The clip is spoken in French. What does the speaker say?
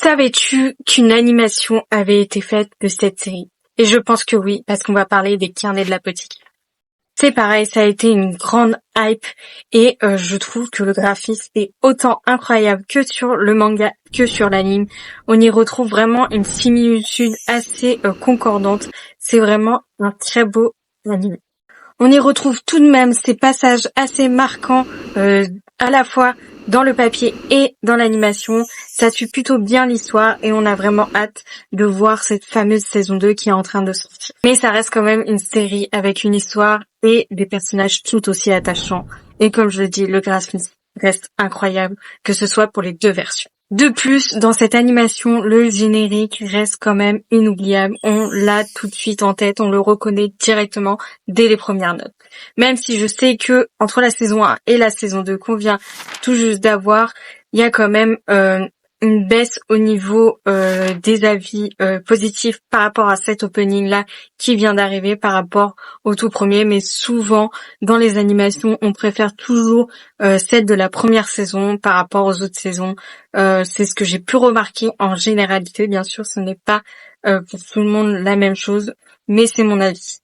Savais-tu qu'une animation avait été faite de cette série? Et je pense que oui, parce qu'on va parler des Carnets de l'apothicaire. C'est pareil, ça a été une grande hype et je trouve que le graphisme est autant incroyable que sur le manga que sur l'anime. On y retrouve vraiment une similitude assez concordante. C'est vraiment un très beau anime. On y retrouve tout de même ces passages assez marquants à la fois dans le papier et dans l'animation. Ça suit plutôt bien l'histoire et on a vraiment hâte de voir cette fameuse saison 2 qui est en train de sortir. Mais ça reste quand même une série avec une histoire et des personnages tout aussi attachants. Et comme je le dis, le graphisme reste incroyable, que ce soit pour les deux versions. De plus, dans cette animation, le générique reste quand même inoubliable. On l'a tout de suite en tête, on le reconnaît directement dès les premières notes. Même si je sais que entre la saison 1 et la saison 2 qu'on vient tout juste d'avoir, il y a quand même une baisse au niveau des avis positifs par rapport à cet opening-là qui vient d'arriver par rapport au tout premier. Mais souvent, dans les animations, on préfère toujours celle de la première saison par rapport aux autres saisons. C'est ce que j'ai pu remarquer en généralité. Bien sûr, ce n'est pas pour tout le monde la même chose, mais c'est mon avis.